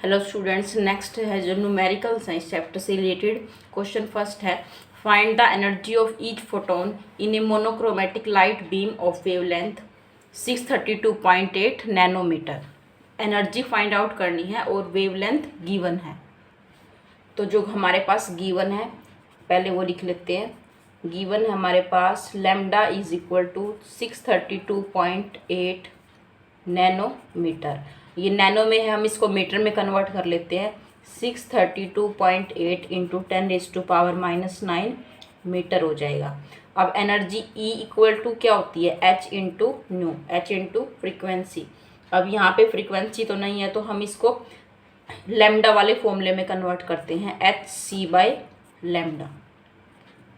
Hello students, next है जो numerical science chapter से रिलेटेड क्वेश्चन फर्स्ट है। Find the energy of each photon in a monochromatic light beam of wavelength 632.8 nanometer. Energy find out करनी है और wavelength given है। तो जो हमारे पास गिवन है पहले वो लिख लेते हैं। गिवन है हमारे पास lambda is equal to 632.8 nanometer. ये नैनो में है, हम इसको मीटर में कन्वर्ट कर लेते हैं। 632.8 इंटू 10⁻⁻9 मीटर हो जाएगा। अब एनर्जी E इक्वल टू क्या होती है, H into new, H into frequency. अब यहाँ पे फ्रिक्वेंसी तो नहीं है तो हम इसको लैम्डा वाले फॉर्मूले में कन्वर्ट करते हैं, hc/लैम्डा।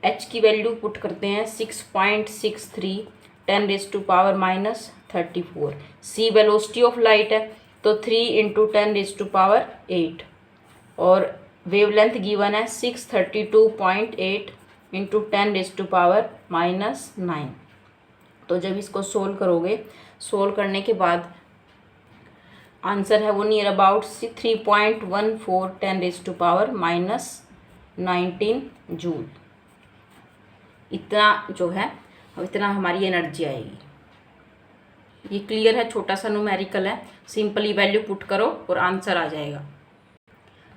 H की वैल्यू पुट करते हैं 6.63 10⁻⁻34। C वेलोसिटी ऑफ लाइट है तो 3 इंटू 10⁻8 और वेवलेंथ गिवन है 632.8 इंटू 10⁻⁻9। तो जब इसको सोल्व करोगे, सोल्व करने के बाद आंसर है वो नियर अबाउट 3.14 10⁻⁻19 जूल। इतना जो है इतना हमारी एनर्जी आएगी। ये क्लियर है, छोटा सा न्यूमेरिकल है, सिंपली वैल्यू पुट करो और आंसर आ जाएगा।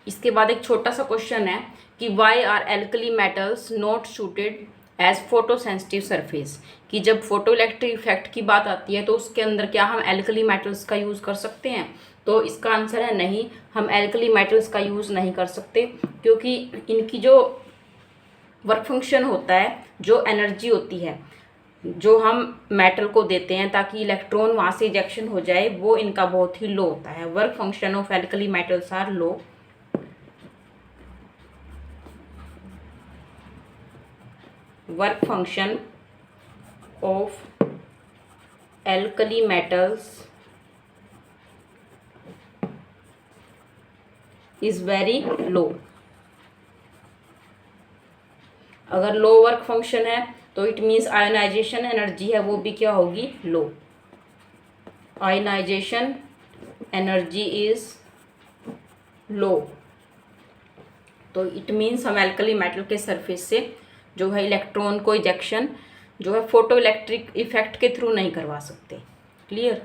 इसके बाद एक छोटा सा क्वेश्चन है कि why are alkali metals not suited as photo sensitive surface. कि जब फोटो इलेक्ट्रिक इफेक्ट की बात आती है तो उसके अंदर क्या हम एल्कली मेटल्स का यूज़ कर सकते हैं? तो इसका आंसर है नहीं, हम एल्कली मेटल्स का यूज़ नहीं कर सकते, क्योंकि इनकी जो वर्क फंक्शन होता है, जो एनर्जी होती है जो हम मेटल को देते हैं ताकि इलेक्ट्रॉन वहाँ से इजेक्शन हो जाए, वो इनका बहुत ही लो होता है। Work function of alkali metals are low. Work function of alkali metals is very low. अगर लो वर्क फंक्शन है तो इट मीन्स आयोनाइजेशन एनर्जी है वो भी क्या होगी, low. Ionization energy is low. तो इट मीन्स हम एल्कली मेटल के सरफेस से जो है इलेक्ट्रॉन को इजेक्शन जो है फोटो इलेक्ट्रिक इफेक्ट के थ्रू नहीं करवा सकते। क्लियर।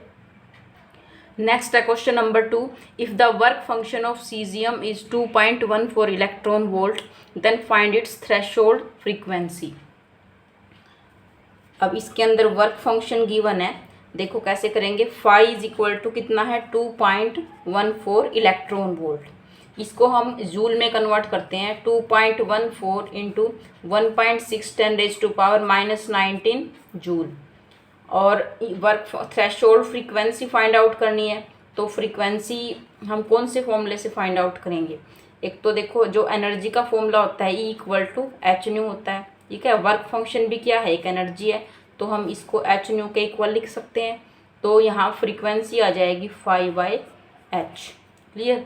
नेक्स्ट है question number 2। If the work function of caesium is 2.14 electron volt then find its threshold frequency. अब इसके अंदर वर्क फंक्शन गिवन है, देखो कैसे करेंगे। फाई इज इक्वल टू कितना है, 2.14 इलेक्ट्रॉन वोल्ट। इसको हम जूल में कन्वर्ट करते हैं। 2.14 इंटू 1.6 10⁻⁻19 जूल। और work threshold frequency find out करनी है, तो फ्रीक्वेंसी हम कौन से फॉर्मूले से फाइंड आउट करेंगे? एक तो देखो जो एनर्जी का फॉर्मूला होता है E equal to h nu होता है, ठीक है। वर्क फंक्शन भी क्या है, एक एनर्जी है, तो हम इसको एच न्यू के इक्वल लिख सकते हैं। तो यहाँ फ्रीक्वेंसी आ जाएगी 5/h। क्लियर।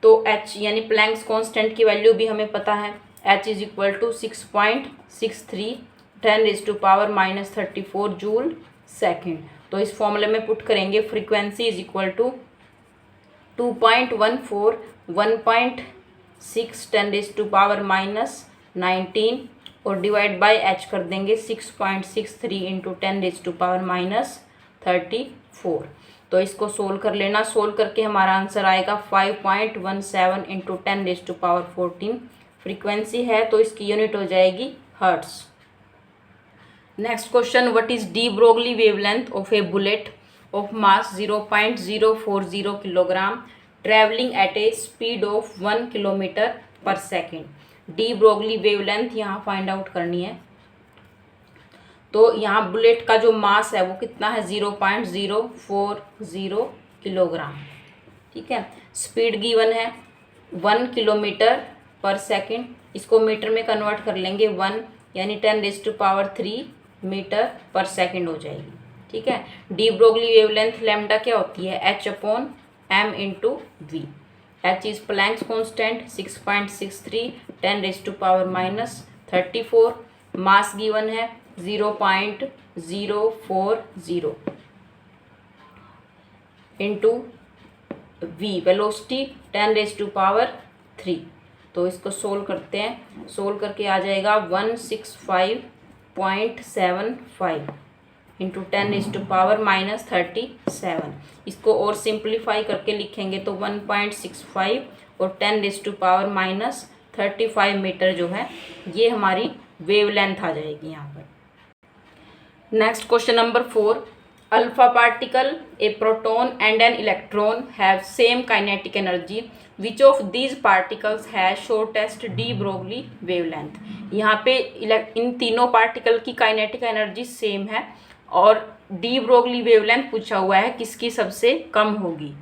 तो h यानी प्लैंक्स कांस्टेंट की वैल्यू भी हमें पता है, h is equal to 6.63 10⁻⁻34 joule second. तो इस फॉर्मूले में पुट करेंगे फ्रीक्वेंसी इज इक्वल टू 2.14 1.6 10⁻⁻19 और डिवाइड बाय h कर देंगे 6.63 इंटू 10⁻⁻34। तो इसको सोल्व कर लेना। सोल्व करके हमारा आंसर आएगा 5.17 इंटू 10⁻14। फ्रीक्वेंसी है तो इसकी यूनिट हो जाएगी hertz. Next question, what is de Broglie wavelength of a bullet of mass 0.040 kilogram travelling at a speed of 1 kilometre per second. De Broglie wavelength यहाँ फाइंड आउट करनी है। तो यहाँ बुलेट का जो मास है वो कितना है, 0.040 किलोग्राम, ठीक है। स्पीड गिवन है 1 किलोमीटर पर सेकेंड। इसको मीटर में कन्वर्ट कर लेंगे, 1 यानी 10⁻³ मीटर पर सेकेंड हो जाएगी, ठीक है। डी ब्रोगली वेवलेंथ लैम्डा क्या होती है, H/m into v. H is Planck's constant 6.63 10⁻⁻34। Mass given है 0.040 इंटू v, वेलोसिटी 10⁻³ तो इसको सोल्व करते हैं। सोल्व करके आ जाएगा 165.75 इंटू 10⁻⁻37। इसको और सिंप्लीफाई करके लिखेंगे तो 1.65 और 10⁻⁻35 मीटर जो है ये हमारी वेवलेंथ आ जाएगी यहाँ पर। Next question number 4, alpha particle, A proton and an electron have same kinetic energy, which of these particles has shortest D Broglie wavelength. यहाँ पे इन तीनों पार्टिकल की काइनेटिक एनर्जी सेम है और डी ब्रोगली वेवलेंथ पूछा हुआ है किसकी सबसे कम होगी।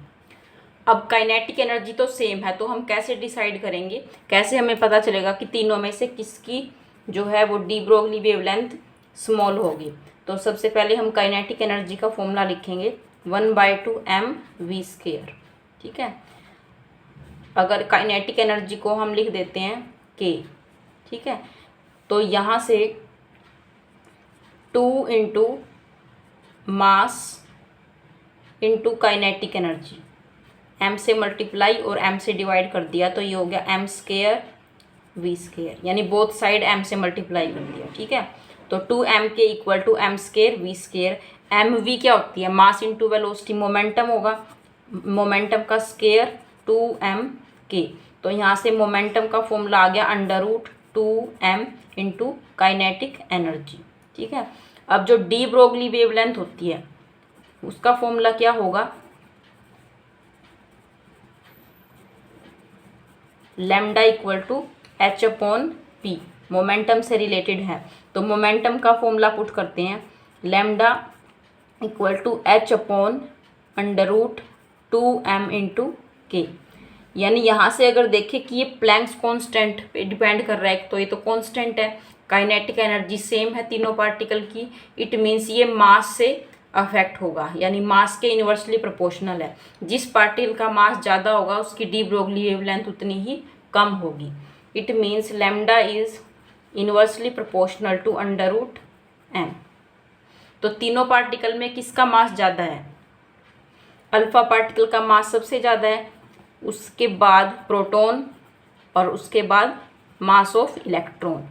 अब काइनेटिक एनर्जी तो सेम है तो हम कैसे डिसाइड करेंगे, कैसे हमें पता चलेगा कि तीनों में से किसकी जो है वो डी ब्रोगली वेवलेंथ स्मॉल होगी। तो सबसे पहले हम काइनेटिक एनर्जी का फॉर्मूला लिखेंगे 1/2 mv²। ठीक है, अगर काइनेटिक एनर्जी को हम लिख देते हैं k, ठीक है, तो यहाँ से 2 into mass into kinetic energy, m से मल्टीप्लाई और m से डिवाइड कर दिया तो ये हो गया m² v², यानी बोथ साइड m से मल्टीप्लाई कर दिया। ठीक है, तो 2m के equal to m² v²। mv क्या होती है, मास इंटू वेलोसिटी, मोमेंटम होगा, मोमेंटम का स्केयर 2mk। तो यहाँ से मोमेंटम का फॉर्मूला आ गया √2m इंटू काइनेटिक एनर्जी। ठीक है, अब जो डी ब्रोगली वेवलेंथ होती है उसका फॉर्मूला क्या होगा, lambda equal to h/p, momentum से रिलेटेड है तो मोमेंटम का फॉर्मूला पुट करते हैं, lambda equal to h/√2m into के। यानी यहाँ से अगर देखें कि ये प्लैंक्स कांस्टेंट पे डिपेंड कर रहा है तो ये तो कांस्टेंट है, काइनेटिक एनर्जी सेम है तीनों पार्टिकल की, इट मीन्स ये मास से अफेक्ट होगा, यानी मास के इन्वर्सली प्रोपोर्शनल है। जिस पार्टिकल का मास ज़्यादा होगा उसकी डी ब्रोगली वेवलेंथ उतनी ही कम होगी। It means lambda is inversely proportional to √m। तो तीनों पार्टिकल में किसका मास ज़्यादा है, अल्फा पार्टिकल का मास सबसे ज़्यादा है, उसके बाद प्रोटॉन और उसके बाद मास ऑफ इलेक्ट्रॉन।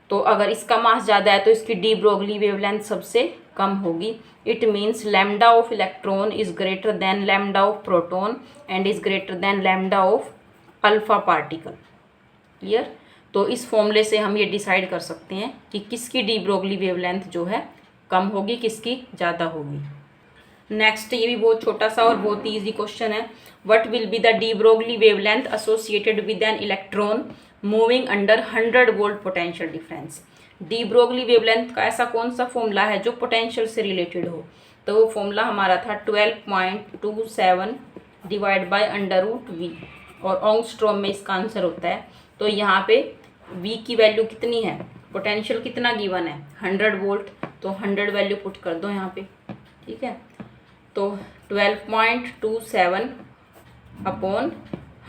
तो अगर इसका मास ज़्यादा है तो इसकी डी ब्रोगली वेवलेंथ सबसे कम होगी। It means lambda of electron is greater than lambda of proton and is greater than lambda of alpha particle. Clear, तो इस फॉर्मूले से हम ये डिसाइड कर सकते हैं कि किसकी डी ब्रोगली वेवलेंथ जो है कम होगी, किसकी ज़्यादा होगी। नेक्स्ट, ये भी बहुत छोटा सा और बहुत ही ईजी क्वेश्चन है, what will be the D Broglie wavelength associated with an electron moving under 100 volt potential difference. D Broglie wavelength का ऐसा कौन सा फॉर्मूला है जो पोटेंशियल से रिलेटेड हो, तो वो फॉर्मूला हमारा था 12.27 डिवाइड बाय √v और ऑंगस्ट्रॉम में इसका आंसर होता है। तो यहाँ पे v की वैल्यू कितनी है, पोटेंशियल कितना गिवन है 100 वोल्ट, तो 100 वैल्यू पुट कर दो यहाँ पे। ठीक है, तो 12.27 अपॉन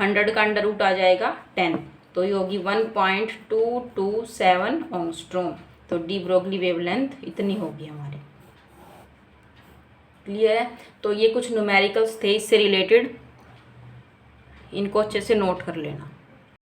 100 का अंडर रूट आ जाएगा 10, तो ये होगी 1.227 ऑंगस्ट्रॉम। तो डी ब्रोगली वेवलेंथ इतनी होगी हमारे। क्लियर है, तो ये कुछ न्यूमेरिकल्स थे इससे रिलेटेड, इनको अच्छे से नोट कर लेना।